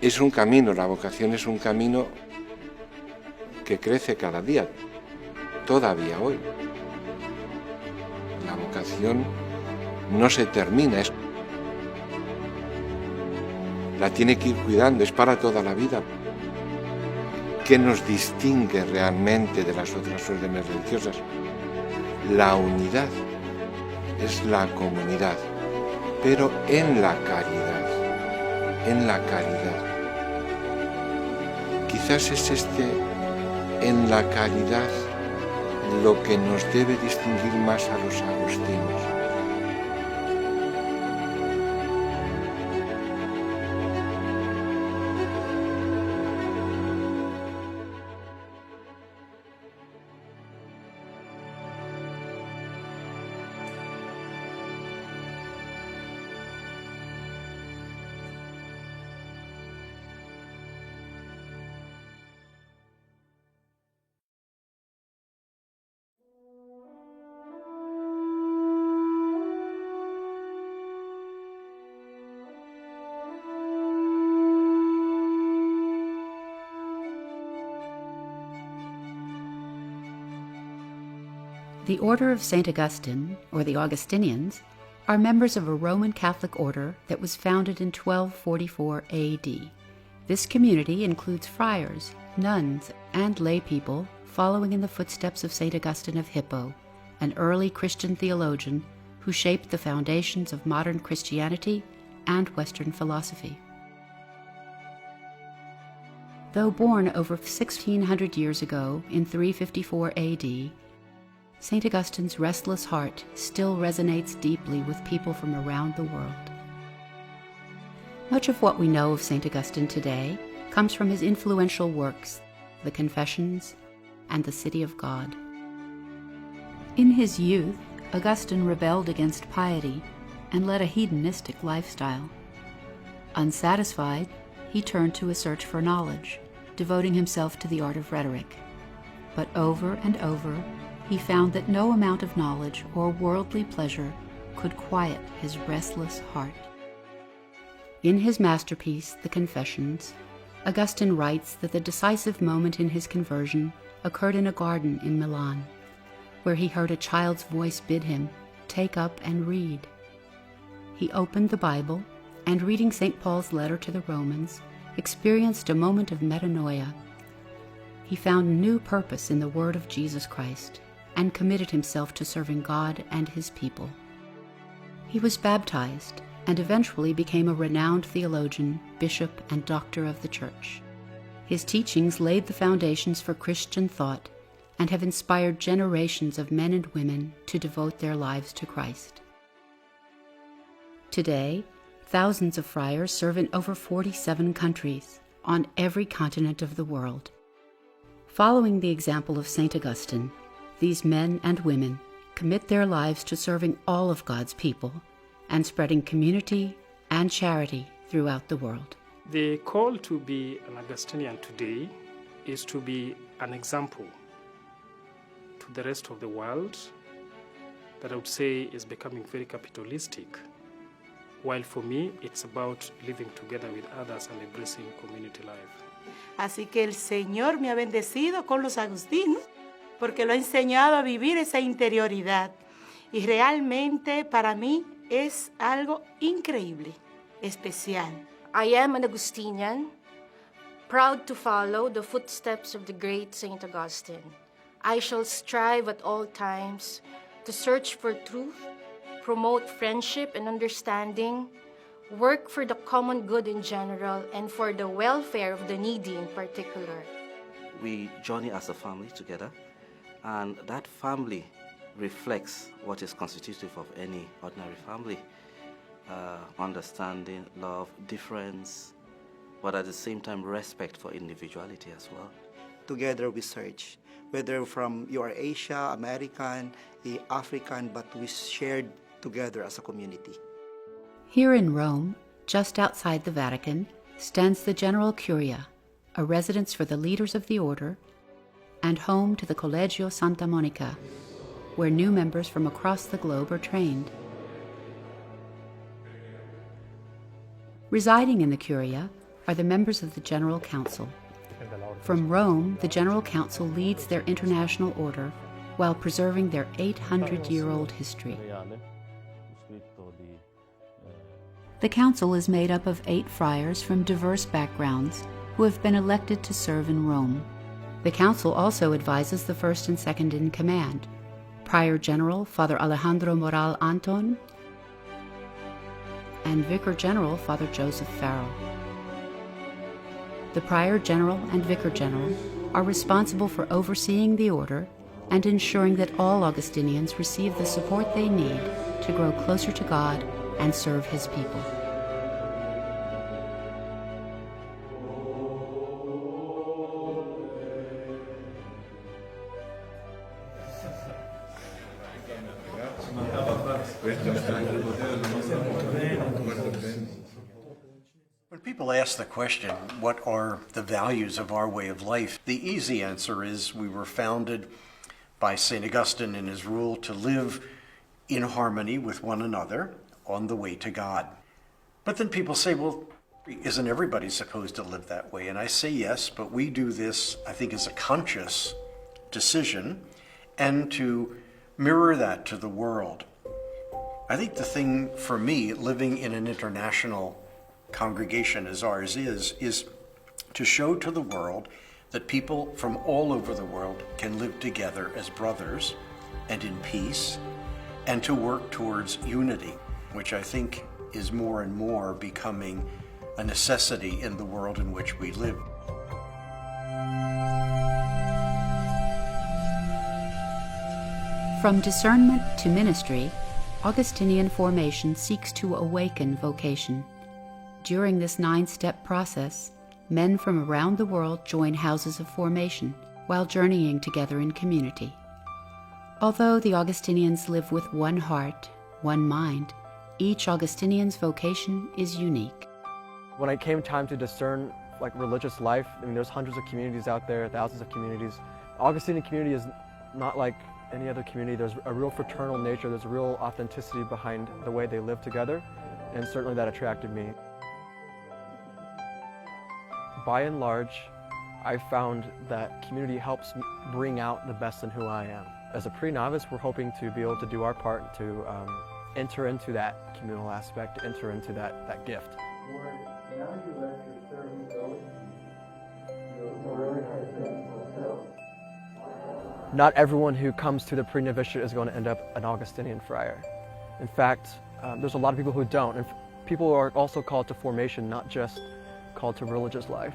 Es un camino, la vocación es un camino que crece cada día, todavía hoy. La vocación no se termina, la tiene que ir cuidando, es para toda la vida. ¿Qué nos distingue realmente de las otras órdenes religiosas? La unidad, es la comunidad, pero en la caridad, en la caridad. Quizás es en la caridad lo que nos debe distinguir más a los agustinos. The Order of St. Augustine, or the Augustinians, are members of a Roman Catholic order that was founded in 1244 AD. This community includes friars, nuns, and lay people following in the footsteps of St. Augustine of Hippo, an early Christian theologian who shaped the foundations of modern Christianity and Western philosophy. Though born over 1,600 years ago in 354 AD, St. Augustine's restless heart still resonates deeply with people from around the world. Much of what we know of St. Augustine today comes from his influential works, the Confessions and the City of God. In his youth, Augustine rebelled against piety and led a hedonistic lifestyle. Unsatisfied, he turned to a search for knowledge, devoting himself to the art of rhetoric. But over and over, he found that no amount of knowledge or worldly pleasure could quiet his restless heart. In his masterpiece, The Confessions, Augustine writes that the decisive moment in his conversion occurred in a garden in Milan, where he heard a child's voice bid him, "Take up and read." He opened the Bible, and reading St. Paul's letter to the Romans, experienced a moment of metanoia. He found new purpose in the word of Jesus Christ, and committed himself to serving God and his people. He was baptized and eventually became a renowned theologian, bishop, and doctor of the Church. His teachings laid the foundations for Christian thought and have inspired generations of men and women to devote their lives to Christ. Today, thousands of friars serve in over 47 countries on every continent of the world. Following the example of St. Augustine, these men and women commit their lives to serving all of God's people and spreading community and charity throughout the world. The call to be an Augustinian today is to be an example to the rest of the world that I would say is becoming very capitalistic, while for me it's about living together with others and embracing community life. Así que el Señor me ha bendecido con los agustinos porque lo ha enseñado a vivir esa interioridad. Y realmente para mí es algo increíble, especial. I am an Augustinian, proud to follow the footsteps of the great St. Augustine. I shall strive at all times to search for truth, promote friendship and understanding, work for the common good in general, and for the welfare of the needy in particular. We journey as a family together, and that family reflects what is constitutive of any ordinary family. Understanding, love, difference, but at the same time respect for individuality as well. Together we search, whether from you are Asia, American, African, but we shared together as a community. Here in Rome, just outside the Vatican, stands the General Curia, a residence for the leaders of the order, and home to the Collegio Santa Monica, where new members from across the globe are trained. Residing in the Curia are the members of the General Council. From Rome, the General Council leads their international order while preserving their 800-year-old history. The council is made up of 8 friars from diverse backgrounds who have been elected to serve in Rome. The council also advises the first and second in command, Prior General Father Alejandro Moral Anton and Vicar General Father Joseph Farrell. The Prior General and Vicar General are responsible for overseeing the order and ensuring that all Augustinians receive the support they need to grow closer to God and serve His people. When people ask the question, what are the values of our way of life? The easy answer is we were founded by San Agustin in his rule to live in harmony with one another on the way to God. But then people say, well, isn't everybody supposed to live that way? And I say yes, but we do this, I think, as a conscious decision and to mirror that to the world. I think the thing for me, living in an international congregation as ours is to show to the world that people from all over the world can live together as brothers and in peace, and to work towards unity, which I think is more and more becoming a necessity in the world in which we live. From discernment to ministry, Augustinian formation seeks to awaken vocation. During this 9-step process, men from around the world join houses of formation while journeying together in community. Although the Augustinians live with one heart, one mind, each Augustinian's vocation is unique. When it came time to discern religious life, there's hundreds of communities out there, thousands of communities. Augustinian community is not like any other community. There's a real fraternal nature, there's a real authenticity behind the way they live together, and certainly that attracted me. By and large, I found that community helps bring out the best in who I am. As a pre-novice, we're hoping to be able to do our part to enter into that communal aspect, enter into that gift. Not everyone who comes to the pre-novitiate is going to end up an Augustinian friar. In fact, there's a lot of people who don't. And people are also called to formation, not just called to religious life.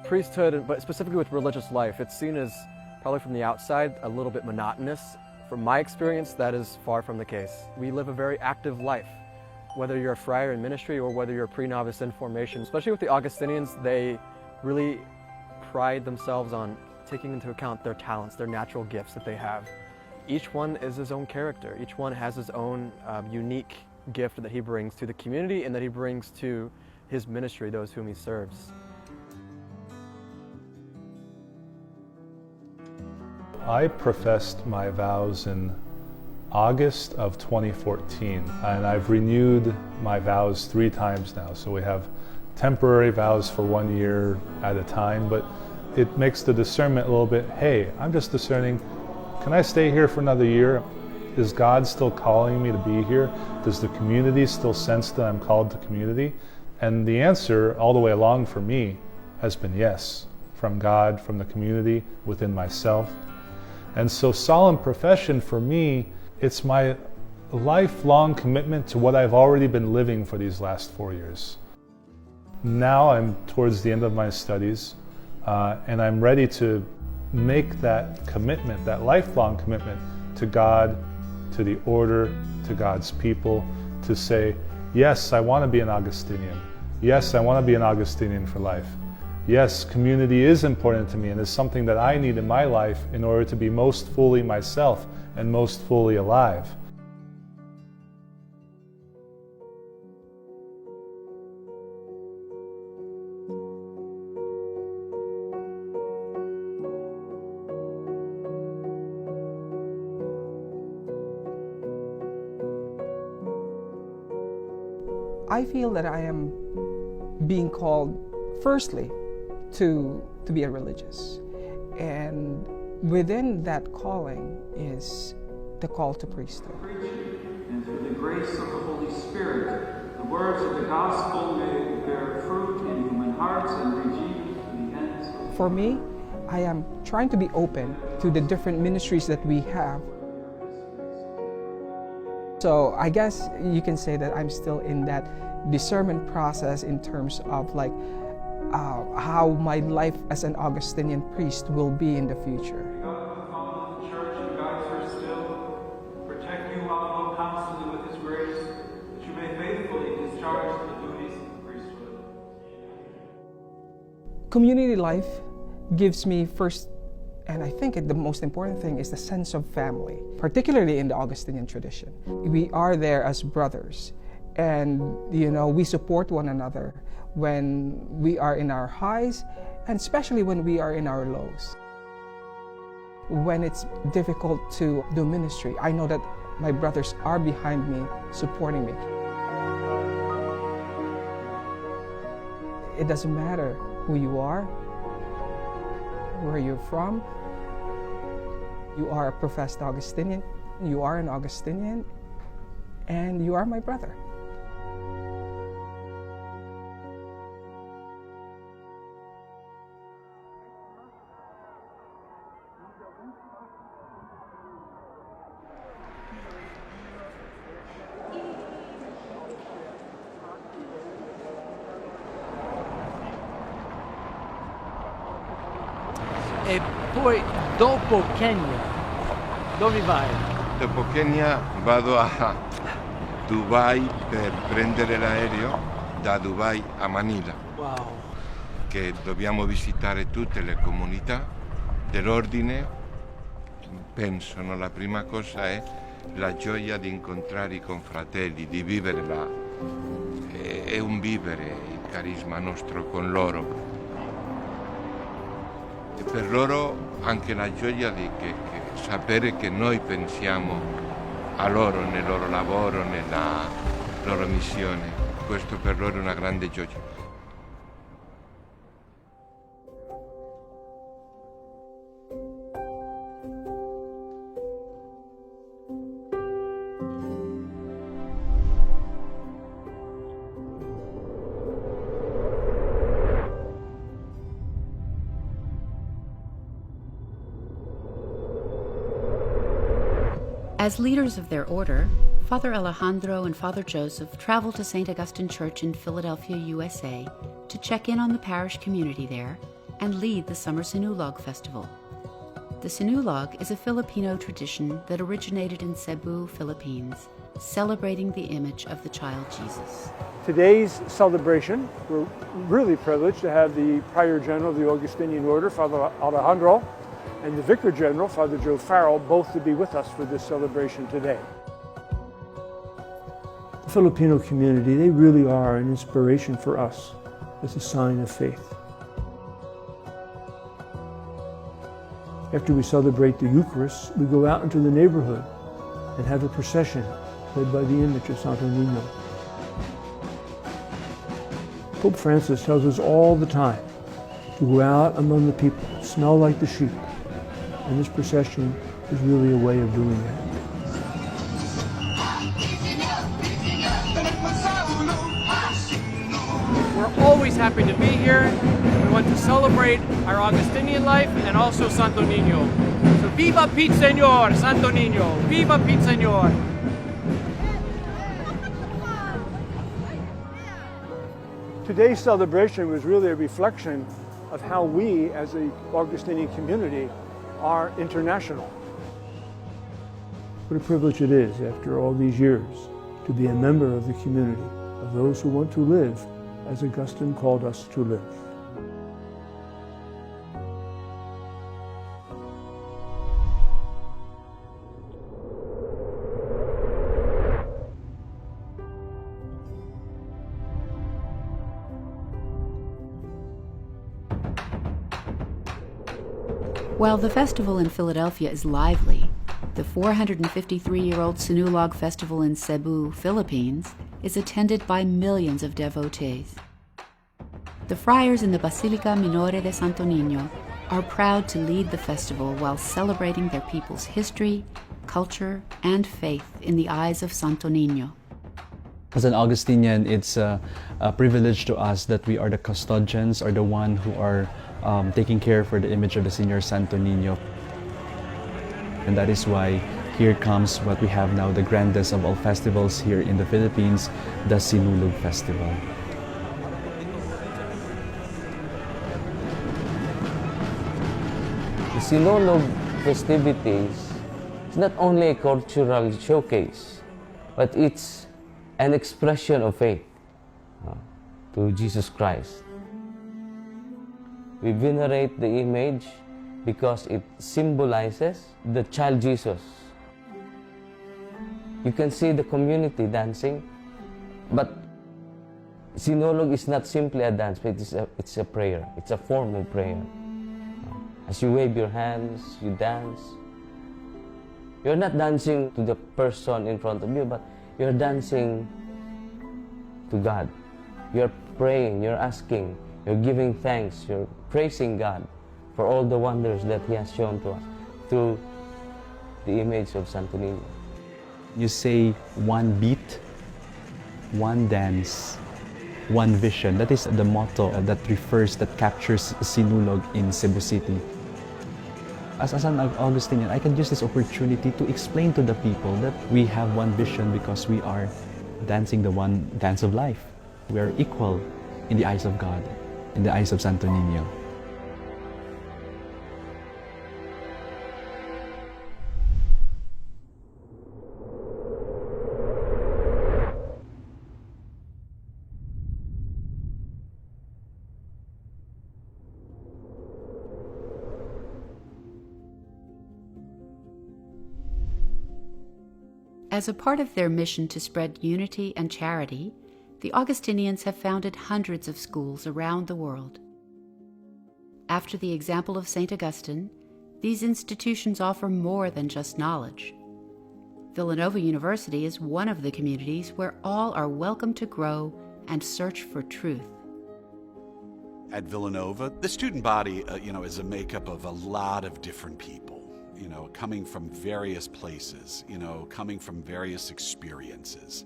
Priesthood, but specifically with religious life, it's seen as, probably from the outside, a little bit monotonous. From my experience, that is far from the case. We live a very active life. Whether you're a friar in ministry or whether you're a pre-novice in formation, especially with the Augustinians, they really pride themselves on taking into account their talents, their natural gifts that they have. Each one is his own character. Each one has his own unique gift that he brings to the community and that he brings to his ministry, those whom he serves. I professed my vows in August of 2014, and I've renewed my vows 3 times now. So we have temporary vows for 1 year at a time, but it makes the discernment a little bit, hey, I'm just discerning, can I stay here for another year? Is God still calling me to be here? Does the community still sense that I'm called to community? And the answer all the way along for me has been yes, from God, from the community, within myself. And so solemn profession for me, it's my lifelong commitment to what I've already been living for these last 4 years. Now I'm towards the end of my studies, and I'm ready to make that commitment, that lifelong commitment to God, to the order, to God's people, to say, yes, I want to be an Augustinian. Yes, I want to be an Augustinian for life. Yes, community is important to me and is something that I need in my life in order to be most fully myself and most fully alive. I feel that I am being called Firstly, to be a religious. And within that calling is the call to priesthood. And through the grace of the Holy Spirit, the words of the gospel may bear fruit in human hearts and reach even to the ends of the earth. For me, I am trying to be open to the different ministries that we have. So I guess you can say that I'm still in that discernment process in terms of like how my life as an Augustinian priest will be in the future. God the Father, the Church, and guides her still, protect you all constantly with His grace, that you may faithfully discharge the duties of the priesthood. Community life gives me first, and I think the most important thing is the sense of family, particularly in the Augustinian tradition. We are there as brothers, and we support one another when we are in our highs, and especially when we are in our lows. When it's difficult to do ministry, I know that my brothers are behind me, supporting me. It doesn't matter who you are, where you're from. You are a professed Augustinian, you are an Augustinian, and you are my brother. E poi dopo Kenya, dove vai? Dopo Kenya vado a Dubai per prendere l'aereo da Dubai a Manila. Wow. Che dobbiamo visitare tutte le comunità dell'Ordine. Penso, la prima cosa è la gioia di incontrare i confratelli, di vivere è un vivere il carisma nostro con loro. E per loro anche la gioia di sapere che noi pensiamo a loro, nel loro lavoro, nella loro missione. Questo per loro è una grande gioia. As leaders of their order, Father Alejandro and Father Joseph traveled to St. Agustin Church in Philadelphia, USA, to check in on the parish community there and lead the Summer Sinulog Festival. The Sinulog is a Filipino tradition that originated in Cebu, Philippines, celebrating the image of the child Jesus. Today's celebration, we're really privileged to have the Prior General of the Augustinian Order, Father Alejandro, and the Vicar General, Father Joe Farrell, both to be with us for this celebration today. The Filipino community, they really are an inspiration for us as a sign of faith. After we celebrate the Eucharist, we go out into the neighborhood and have a procession led by the image of Santo Niño. Pope Francis tells us all the time to go out among the people, smell like the sheep. And this procession is really a way of doing that. We're always happy to be here. We want to celebrate our Augustinian life and also Santo Niño. So viva Pete Señor, Santo Niño! Viva Pete Señor! Today's celebration was really a reflection of how we, as the Augustinian community, are international. What a privilege it is, after all these years, to be a member of the community, of those who want to live as Augustine called us to live. While the festival in Philadelphia is lively, the 453-year-old Sinulog Festival in Cebu, Philippines, is attended by millions of devotees. The friars in the Basilica Minore de Santo Niño are proud to lead the festival while celebrating their people's history, culture, and faith in the eyes of Santo Niño. As an Augustinian, it's a privilege to us that we are the custodians or the one who are taking care for the image of the Senior Santo Niño. And that is why here comes what we have now, the grandest of all festivals here in the Philippines, the Sinulog Festival. The Sinulog festivities is not only a cultural showcase, but it's an expression of faith to Jesus Christ. We venerate the image because it symbolizes the child Jesus. You can see the community dancing, but Sinulog is not simply a dance, but it's a prayer. It's a form of prayer. As you wave your hands, you dance. You're not dancing to the person in front of you, but you're dancing to God. You're praying, you're asking, you're giving thanks, you're praising God for all the wonders that He has shown to us through the image of Santo Niño. You say one beat, one dance, one vision. That is the motto that captures Sinulog in Cebu City. As an Augustinian, I can use this opportunity to explain to the people that we have one vision because we are dancing the one dance of life. We are equal in the eyes of God, in the eyes of Santo Niño. As a part of their mission to spread unity and charity, the Augustinians have founded hundreds of schools around the world. After the example of St. Augustine, these institutions offer more than just knowledge. Villanova University is one of the communities where all are welcome to grow and search for truth. At Villanova, the student body, is a makeup of a lot of different people. Coming from various places, coming from various experiences.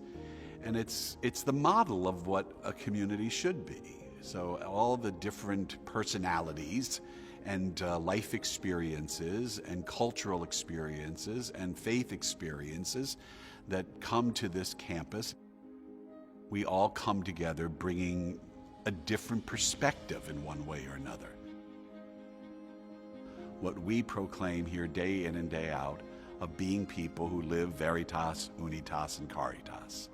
And it's the model of what a community should be. So all the different personalities and life experiences and cultural experiences and faith experiences that come to this campus, we all come together bringing a different perspective in one way or another. What we proclaim here day in and day out of being people who live veritas, unitas, and caritas.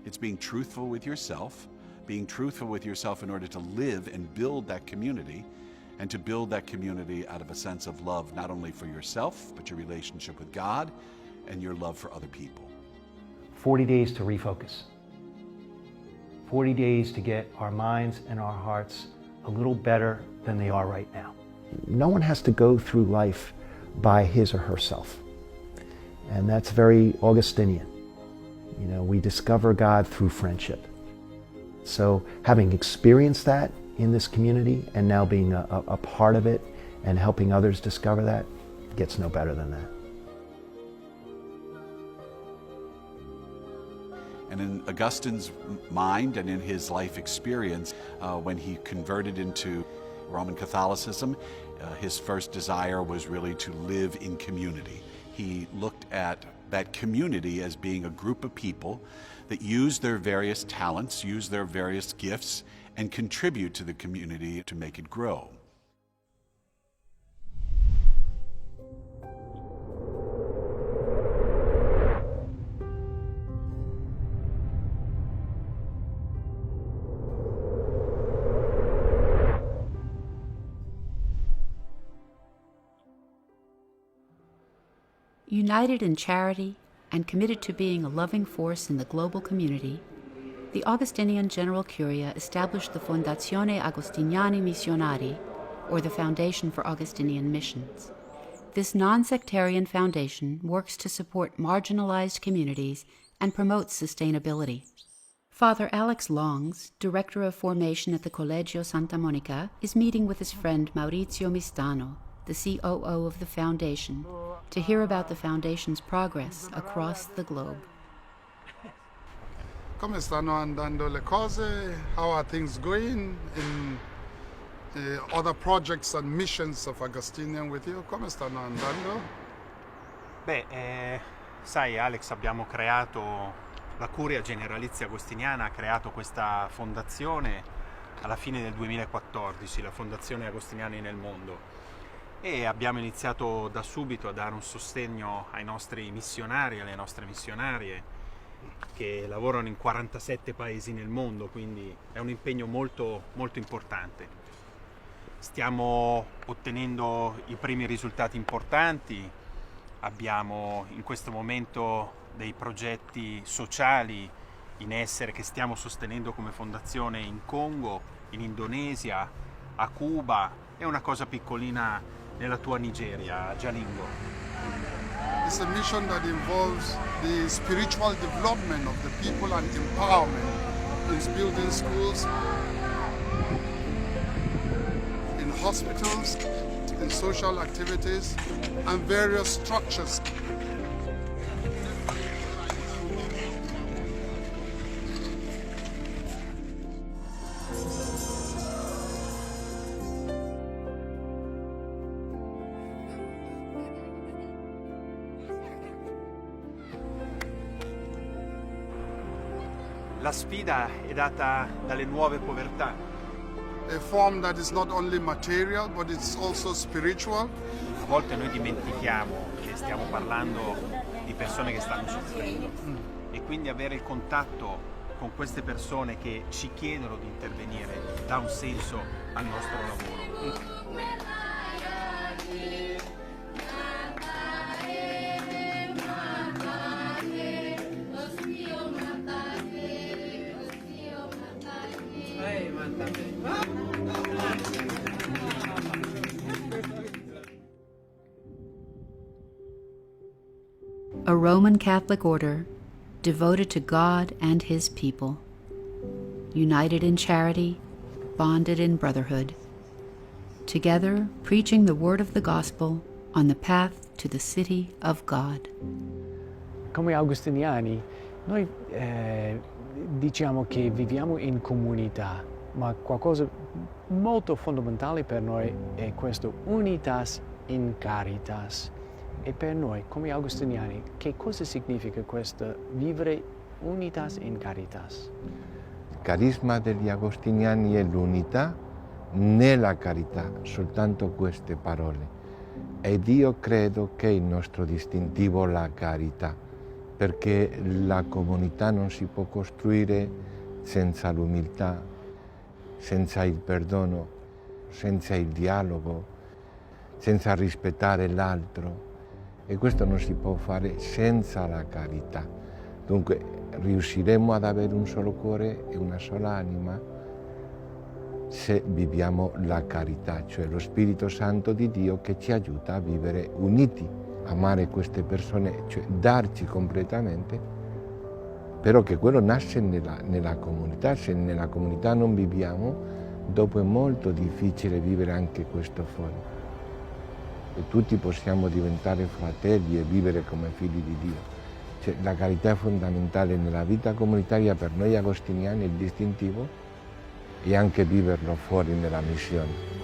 It's being truthful with yourself in order to live and build that community, and to build that community out of a sense of love, not only for yourself, but your relationship with God and your love for other people. 40 days to refocus. 40 days to get our minds and our hearts a little better than they are right now. No one has to go through life by his or herself. And that's very Augustinian. We discover God through friendship. So having experienced that in this community and now being a part of it and helping others discover that, gets no better than that. And in Augustine's mind and in his life experience, when he converted into Roman Catholicism, his first desire was really to live in community. He looked at that community as being a group of people that use their various talents, use their various gifts, and contribute to the community to make it grow. United in charity and committed to being a loving force in the global community, the Augustinian General Curia established the Fondazione Agostiniani Missionari, or the Foundation for Augustinian Missions. This non-sectarian foundation works to support marginalized communities and promotes sustainability. Father Alex Longs, Director of Formation at the Collegio Santa Monica, is meeting with his friend Maurizio Mistano, the COO of the Foundation, to hear about the Foundation's progress across the globe. Come stanno andando le cose? How are things going in other projects and missions of Agustinian with you? Come stanno andando? Beh, sai Alex, abbiamo creato, la Curia Generalizia Agostiniana ha creato questa fondazione alla fine del 2014, la Fondazione Agostiniani nel Mondo, e abbiamo iniziato da subito a dare un sostegno ai nostri missionari e alle nostre missionarie che lavorano in 47 paesi nel mondo, quindi è un impegno molto, molto importante. Stiamo ottenendo i primi risultati importanti, abbiamo in questo momento dei progetti sociali in essere che stiamo sostenendo come fondazione in Congo, in Indonesia, a Cuba e una cosa piccolina nella tua Nigeria, a Jalingo. It's a mission that involves the spiritual development of the people and empowerment in building schools, in hospitals, in social activities, and various structures. La sfida è data dalle nuove povertà. A form that is not only material, but it's also spiritual. A volte noi dimentichiamo che stiamo parlando di persone che stanno soffrendo e quindi avere il contatto con queste persone che ci chiedono di intervenire dà un senso al nostro lavoro. A Roman Catholic order devoted to God and His people, united in charity, bonded in brotherhood, together preaching the word of the gospel on the path to the city of God. Come agostiniani, noi diciamo che viviamo in comunità, ma qualcosa molto fondamentale per noi è questo unitas in caritas. E per noi, come agostiniani, che cosa significa questo vivere unitas in caritas? Il carisma degli agostiniani è l'unità nella carità, soltanto queste parole. Ed io credo che il nostro distintivo è la carità, perché la comunità non si può costruire senza l'umiltà, senza il perdono, senza il dialogo, senza rispettare l'altro. E questo non si può fare senza la carità. Dunque riusciremo ad avere un solo cuore e una sola anima se viviamo la carità, cioè lo Spirito Santo di Dio che ci aiuta a vivere uniti, amare queste persone, cioè darci completamente, però che quello nasce nella comunità. Se nella comunità non viviamo, dopo è molto difficile vivere anche questo fuori. E tutti possiamo diventare fratelli e vivere come figli di Dio. Cioè, la carità è fondamentale nella vita comunitaria per noi agostiniani, il distintivo, e anche viverlo fuori nella missione.